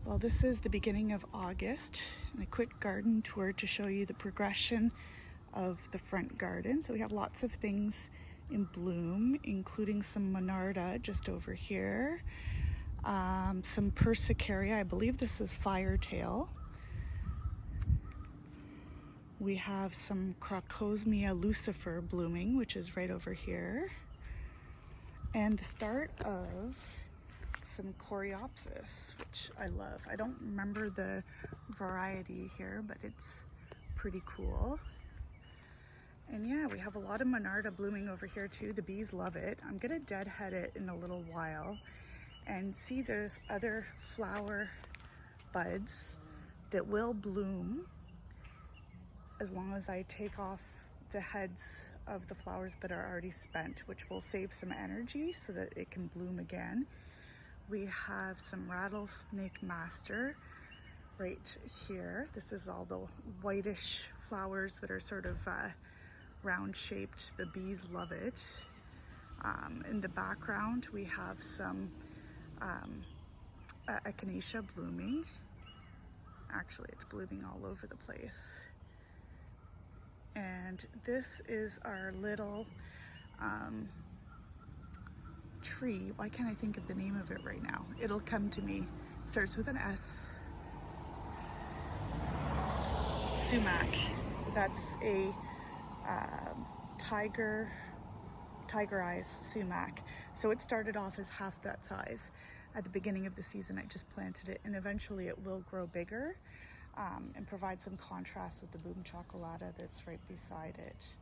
Well, this is the beginning of August, and a quick garden tour to show you the progression of the front garden. So we have lots of things in bloom, including some monarda just over here, some persicaria. I believe this is firetail. We have some crocosmia lucifer blooming, which is right over here, and the start of some coreopsis, which I love. I don't remember the variety here, but it's pretty cool. And yeah, we have a lot of monarda blooming over here too. The bees love it. I'm gonna deadhead it in a little while. And see, there's other flower buds that will bloom as long as I take off the heads of the flowers that are already spent, which will save some energy so that it can bloom again. We have some rattlesnake master right here. This is all the whitish flowers that are sort of round shaped. The bees love it. In the background we have some echinacea blooming. Actually, it's blooming all over the place. And this is our little tree. Why can't I think of the name of it right now? It'll come to me. Starts with an S. Sumac. That's a tiger eyes sumac. So it started off as half that size. At the beginning of the season, I just planted it, and eventually it will grow bigger and provide some contrast with the boom chocolata that's right beside it.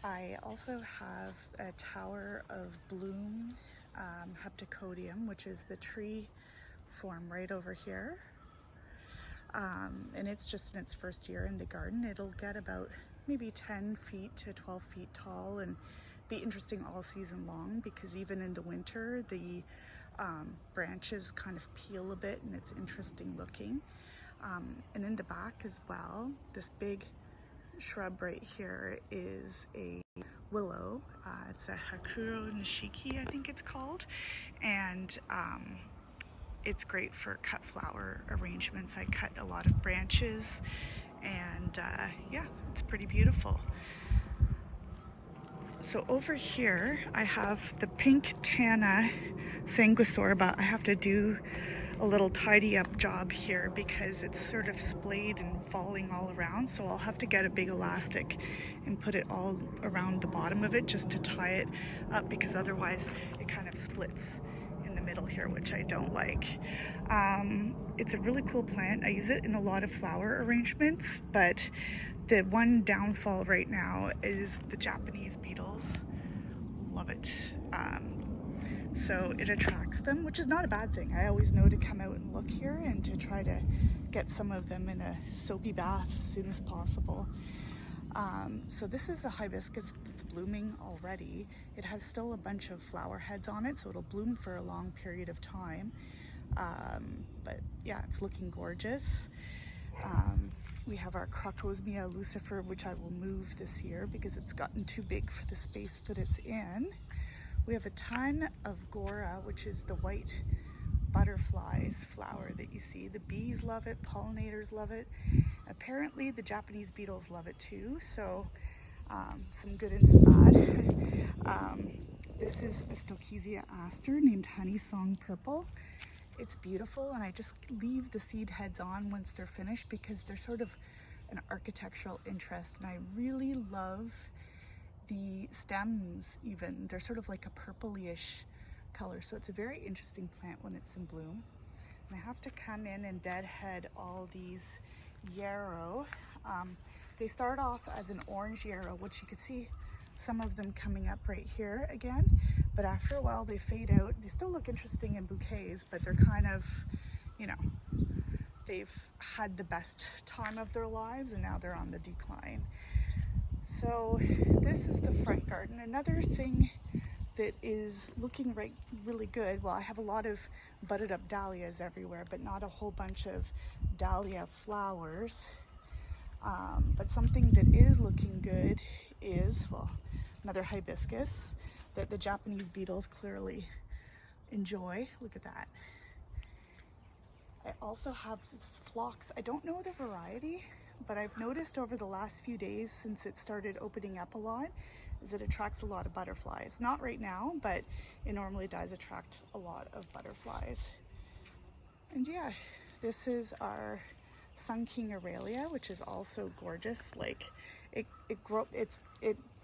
I also have a tower of bloom heptacodium, which is the tree form right over here. And it's just in its first year in the garden. It'll get about maybe 10 feet to 12 feet tall and be interesting all season long, because even in the winter the branches kind of peel a bit and it's interesting looking. And in the back as well, this big shrub right here is a willow. It's a Hakuro Nishiki, I think it's called, and it's great for cut flower arrangements. I cut a lot of branches, and yeah, it's pretty beautiful. So over here I have the pink Tana sanguisorba. I have to do a little tidy up job here because it's sort of splayed and falling all around, so I'll have to get a big elastic and put it all around the bottom of it just to tie it up, because otherwise it kind of splits in the middle here, which I don't like. It's a really cool plant. I use it in a lot of flower arrangements, but the one downfall right now is the Japanese beetles. Love it. So it attracts them, which is not a bad thing. I always know to come out and look here and to try to get some of them in a soapy bath as soon as possible. So this is a hibiscus that's blooming already. It has still a bunch of flower heads on it, so it'll bloom for a long period of time. But yeah, it's looking gorgeous. We have our crocosmia lucifer, which I will move this year because it's gotten too big for the space that it's in. We have a ton of gora, which is the white butterflies flower that you see. The bees love it, pollinators love it. Apparently the Japanese beetles love it too, so some good and some bad. This is a Stokesia aster named Honey Song Purple. It's beautiful, and I just leave the seed heads on once they're finished because they're sort of an architectural interest, and I really love the stems even. They're sort of like a purpley-ish color, so it's a very interesting plant when it's in bloom. And I have to come in and deadhead all these yarrow. They start off as an orange yarrow, which you could see some of them coming up right here again, but after a while they fade out. They still look interesting in bouquets, but they're kind of, you know, they've had the best time of their lives and now they're on the decline. So this is the front garden. Another thing that is looking really good, well, I have a lot of budded up dahlias everywhere, but not a whole bunch of dahlia flowers. But something that is looking good is, well, another hibiscus that the Japanese beetles clearly enjoy. Look at that. I also have this phlox. I don't know the variety, but I've noticed over the last few days since it started opening up a lot is it attracts a lot of butterflies. Not right now, but it normally does attract a lot of butterflies. And yeah, this is our Sun King Aurelia, which is also gorgeous. Like it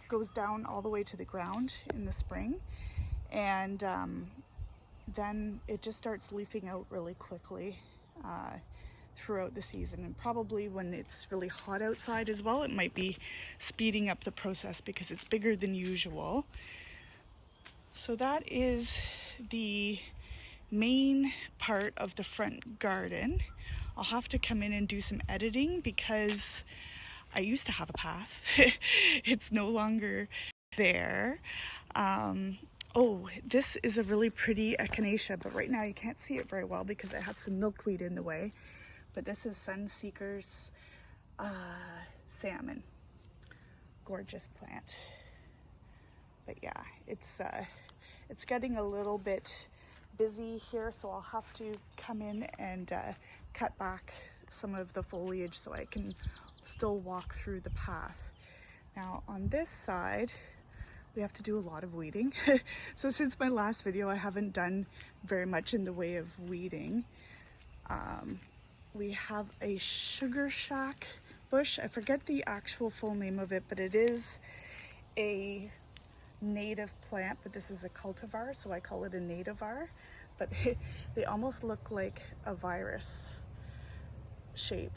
goes down all the way to the ground in the spring, and then it just starts leafing out really quickly throughout the season. And probably when it's really hot outside as well, it might be speeding up the process because it's bigger than usual. So that is the main part of the front garden. I'll have to come in and do some editing because I used to have a path. It's no longer there. Oh, this is a really pretty echinacea, but right now you can't see it very well because I have some milkweed in the way. But this is Sunseeker's salmon. Gorgeous plant. But yeah, it's getting a little bit busy here, so I'll have to come in and cut back some of the foliage so I can still walk through the path. Now on this side, we have to do a lot of weeding. So since my last video, I haven't done very much in the way of weeding. We have a sugar shack bush. I forget the actual full name of it, but it is a native plant, but this is a cultivar, so I call it a nativar. But they almost look like a virus shape.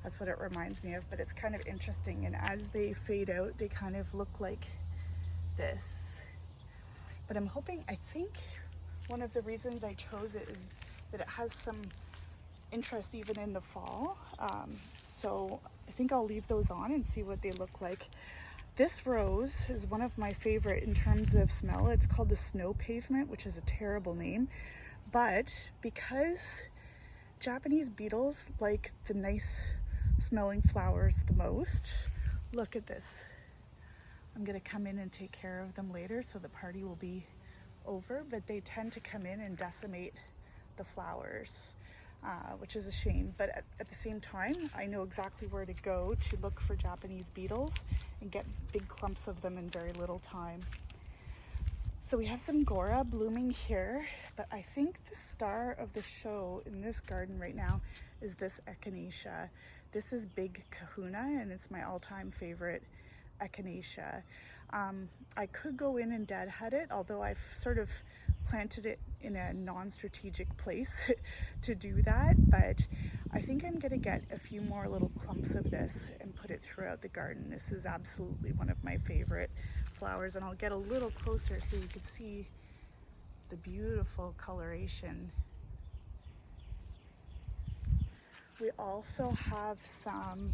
That's what it reminds me of, but it's kind of interesting. And as they fade out, they kind of look like this. But I'm hoping, I think one of the reasons I chose it is that it has some interest even in the fall. So I think I'll leave those on and see what they look like. This rose is one of my favorite in terms of smell. It's called the Snow Pavement, which is a terrible name. But because Japanese beetles like the nice smelling flowers the most, look at this. I'm gonna come in and take care of them later, so the party will be over, but they tend to come in and decimate the flowers, which is a shame. But at the same time, I know exactly where to go to look for Japanese beetles and get big clumps of them in very little time. So we have some Gora blooming here, but I think the star of the show in this garden right now is this echinacea. This is Big Kahuna, and it's my all-time favorite echinacea. I could go in and deadhead it, although I've sort of planted it in a non-strategic place to do that, but I think I'm gonna get a few more little clumps of this and put it throughout the garden. This is absolutely one of my favorite flowers, and I'll get a little closer so you can see the beautiful coloration. We also have some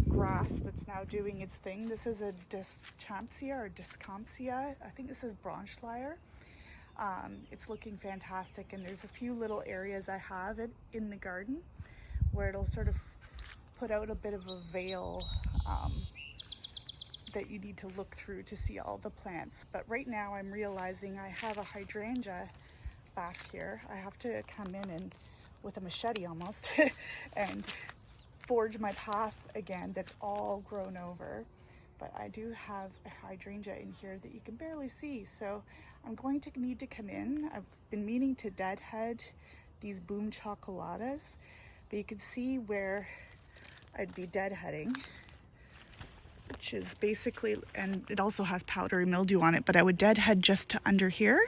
grass that's now doing its thing. This is a Dischampsia or Discampsia. I think this is Branchlier. It's looking fantastic, and there's a few little areas I have it in the garden where it'll sort of put out a bit of a veil that you need to look through to see all the plants. But right now I'm realizing I have a hydrangea back here. I have to come in and with a machete almost and forge my path again. That's all grown over, but I do have a hydrangea in here that you can barely see, so I'm going to need to come in. I've been meaning to deadhead these Boom Chocolatas, but you can see where I'd be deadheading, which is basically, and it also has powdery mildew on it, but I would deadhead just to under here,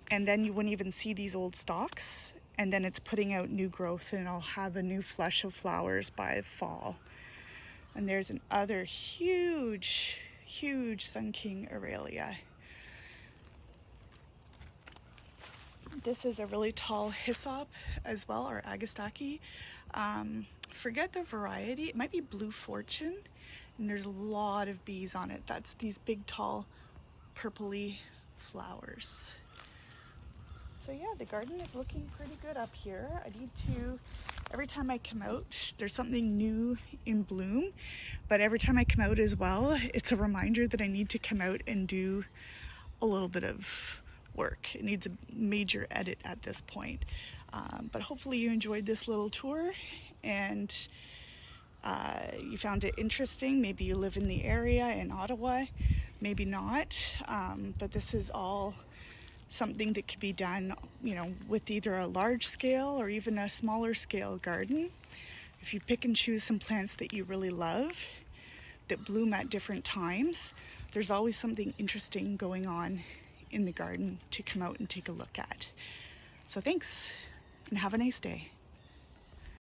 and then you wouldn't even see these old stalks, and then it's putting out new growth, and I'll have a new flush of flowers by fall. And there's another huge Sun King Aurelia. This is a really tall hyssop as well, or Agastaki. Forget the variety, it might be Blue Fortune, and there's a lot of bees on it. That's these big tall purpley flowers. So yeah, the garden is looking pretty good up here. I need to, every time I come out, there's something new in bloom, but every time I come out as well, it's a reminder that I need to come out and do a little bit of work. It needs a major edit at this point. But hopefully you enjoyed this little tour and you found it interesting. Maybe you live in the area in Ottawa, maybe not, but this is all something that could be done, you know, with either a large scale or even a smaller scale garden. If you pick and choose some plants that you really love, that bloom at different times, there's always something interesting going on in the garden to come out and take a look at. So thanks, and have a nice day.